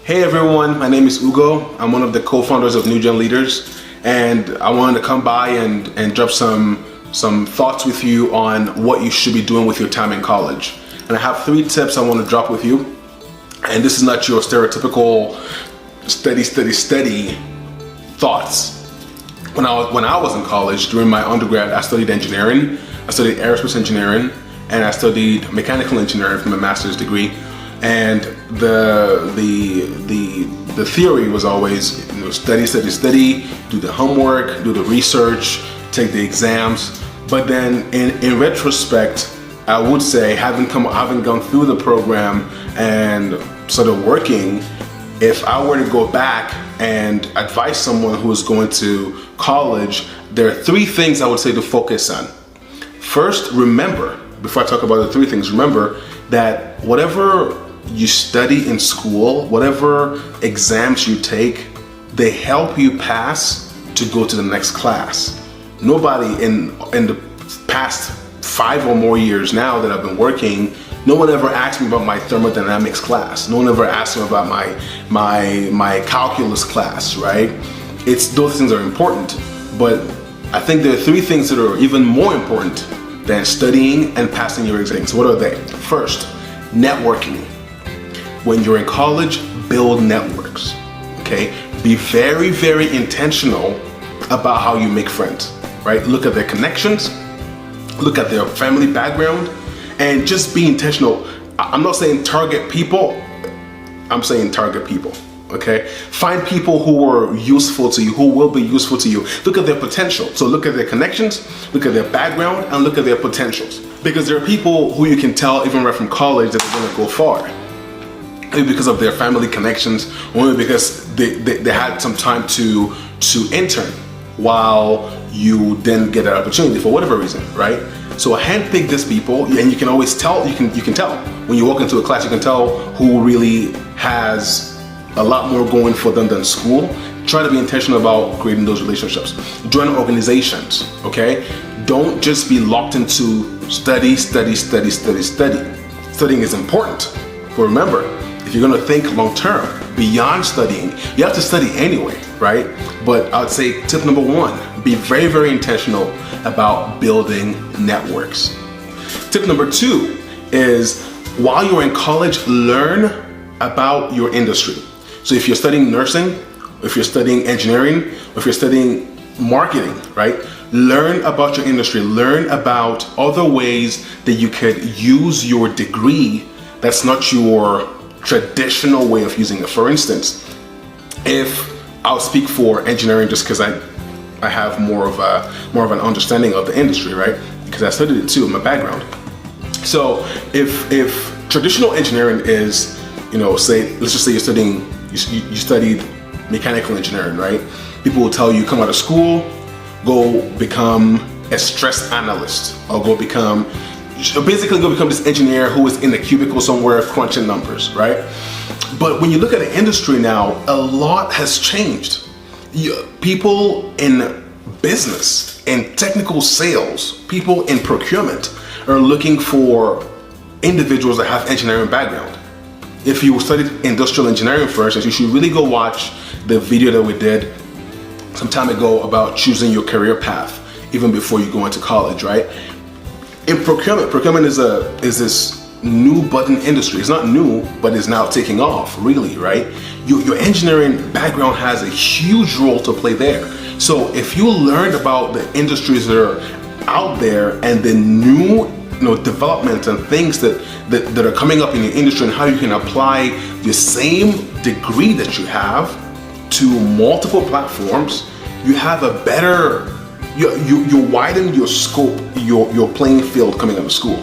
Hey everyone, my name is Ugo. I'm one of the co-founders of NEU Gen Leaders, and I wanted to come by and drop some thoughts with you on what you should be doing with your time in college. And I have 3 tips I want to drop with you. And this is not your stereotypical steady thoughts. When I was in college, during my undergrad, I studied engineering. I studied aerospace engineering, and I studied mechanical engineering for my master's degree. And the theory was always, study, do the homework, do the research, take the exams. But then in retrospect, I would say, having gone through the program and sort of working, if I were to go back and advise someone who is going to college, there are 3 things I would say to focus on. First, remember, before I talk about the 3 things, remember that whatever you study in school, whatever exams you take, they help you pass to go to the next class. Nobody in the past 5 or more years now that I've been working, no one ever asked me about my thermodynamics class. No one ever asked me about my calculus class, right? Those things are important, but I think there are 3 things that are even more important than studying and passing your exams. What are they? First, networking. When you're in college, build networks, okay? Be very, very intentional about how you make friends, right? Look at their connections, look at their family background, and just be intentional. I'm not saying target people, I'm saying target people, okay? Find people who are useful to you, who will be useful to you. Look at their potential. So look at their connections, look at their background, and look at their potentials. Because there are people who you can tell, even right from college, that they're gonna go far. Maybe because of their family connections, or maybe because they had some time to intern while you then get that opportunity for whatever reason, right? So handpick these people, and you can always tell, you can tell. When you walk into a class, you can tell who really has a lot more going for them than school. Try to be intentional about creating those relationships. Join organizations, okay? Don't just be locked into study. Studying is important, but remember, if you're gonna think long term, beyond studying, you have to study anyway, right? But I would say tip number 1, be very, very intentional about building networks. Tip number 2 is, while you're in college, learn about your industry. So if you're studying nursing, if you're studying engineering, or if you're studying marketing, right? Learn about your industry, learn about other ways that you could use your degree that's not your traditional way of using it. For instance, if I'll speak for engineering just because I have more of an understanding of the industry, right? Because I studied it too in my background. So if traditional engineering is, let's just say you studied mechanical engineering, right? People will tell you, come out of school, go become a stress analyst, or go become this engineer who is in a cubicle somewhere crunching numbers, right? But when you look at the industry now, a lot has changed. People in business, in technical sales, people in procurement are looking for individuals that have engineering background. If you studied industrial engineering, for instance, you should really go watch the video that we did some time ago about choosing your career path, even before you go into college, right? In procurement is this new button industry. It's not new, but it's now taking off, really, right? Your engineering background has a huge role to play there. So if you learned about the industries that are out there and the new developments and things that are coming up in your industry, and how you can apply the same degree that you have to multiple platforms, you have a better, you widen your scope, your playing field coming out of school.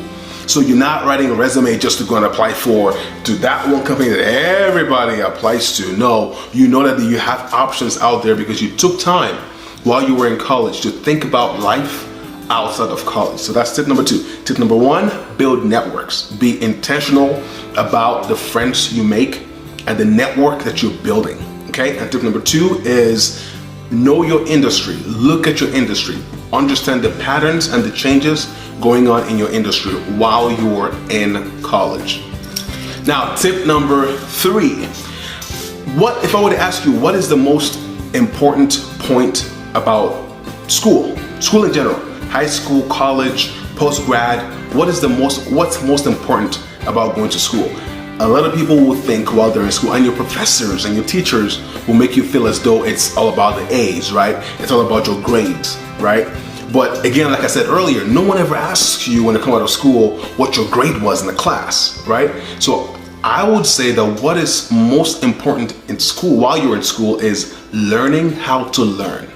So you're not writing a resume just to go and apply to that one company that everybody applies to. No, you know that you have options out there because you took time while you were in college to think about life outside of college. So that's tip number 2. Tip number 1, build networks. Be intentional about the friends you make and the network that you're building, okay? And tip number 2 is know your industry. Look at your industry. Understand the patterns and the changes going on in your industry while you're in college. Now, tip number 3, if I were to ask you, what is the most important point about school in general, high school, college, post-grad, what's most important about going to school? A lot of people will think while they're in school, and your professors and your teachers will make you feel as though it's all about the A's, right? It's all about your grades, right? But again, like I said earlier, no one ever asks you when you come out of school what your grade was in the class, right? So I would say that what is most important in school, while you're in school, is learning how to learn,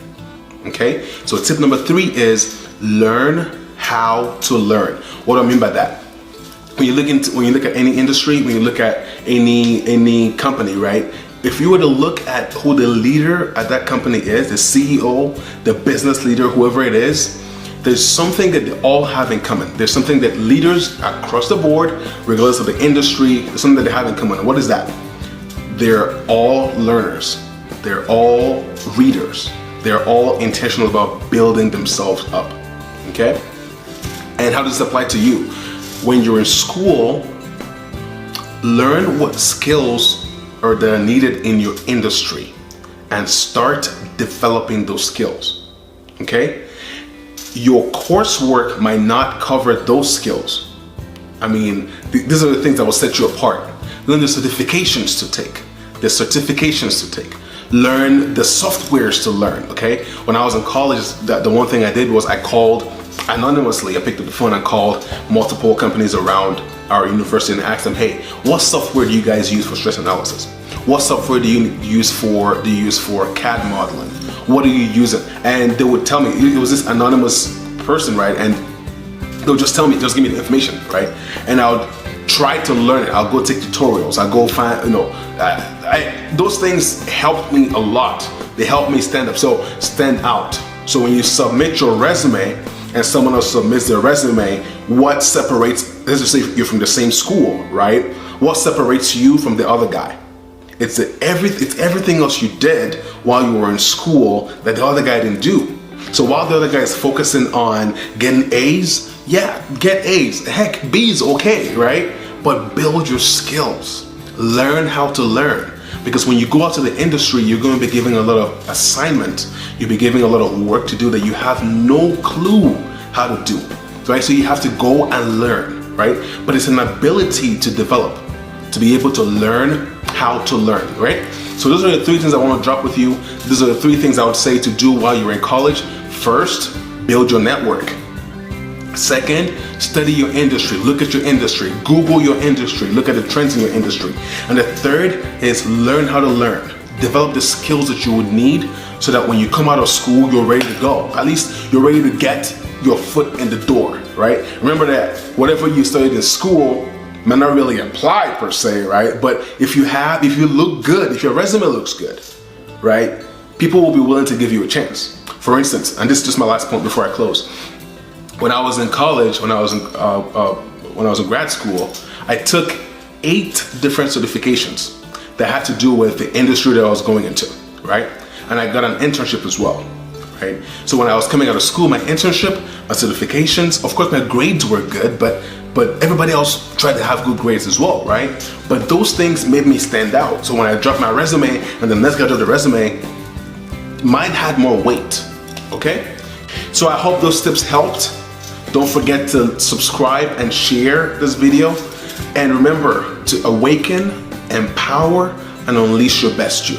okay? So tip number 3 is learn how to learn. What do I mean by that? When you look at any industry, when you look at any company, right? If you were to look at who the leader at that company is, the CEO, the business leader, whoever it is, there's something that they all have in common. There's something that leaders across the board, regardless of the industry, there's something that they have in common. What is that? They're all learners. They're all readers. They're all intentional about building themselves up, okay? And how does this apply to you? When you're in school, learn what skills are that are needed in your industry and start developing those skills, okay? Your coursework might not cover those skills. I mean, these are the things that will set you apart. Learn the certifications to take. Learn the softwares to learn, okay? When I was in college, the one thing I did was I called anonymously. I picked up the phone and called multiple companies around our university and asked them, hey, what software do you guys use for stress analysis? What software do you use for CAD modeling? What do you use? And they would tell me, it was this anonymous person, right? And they'll just tell me, just give me the information, right? And I would try to learn it. I'll go take tutorials. I'll go find, those things helped me a lot. They helped me stand out. So when you submit your resume and someone else submits their resume, what separates, let's just say you're from the same school, right? What separates you from the other guy? It's everything else you did while you were in school that the other guy didn't do. So while the other guy is focusing on getting A's, yeah, get A's. Heck, B's okay, right? But build your skills. Learn how to learn. Because when you go out to the industry, you're going to be giving a lot of assignment. You'll be giving a lot of work to do that you have no clue how to do, right? So you have to go and learn, right? But it's an ability to develop, to be able to learn how to learn, right? So those are the 3 things I want to drop with you. Those are the 3 things I would say to do while you're in college. First, build your network. Second, study your industry. Look at your industry. Google your industry. Look at the trends in your industry. And the third is learn how to learn. Develop the skills that you would need so that when you come out of school, you're ready to go. At least you're ready to get your foot in the door, right? Remember that whatever you studied in school may not really apply per se, right? But if you look good, if your resume looks good, right? People will be willing to give you a chance. For instance, and this is just my last point before I close. When I was in college, when I was in grad school, I took 8 different certifications that had to do with the industry that I was going into, right? And I got an internship as well, right? So when I was coming out of school, my internship, my certifications, of course my grades were good, but everybody else tried to have good grades as well, right? But those things made me stand out. So when I dropped my resume and the next guy dropped the resume, mine had more weight, okay? So I hope those tips helped. Don't forget to subscribe and share this video. And remember to awaken, empower, and unleash your best you.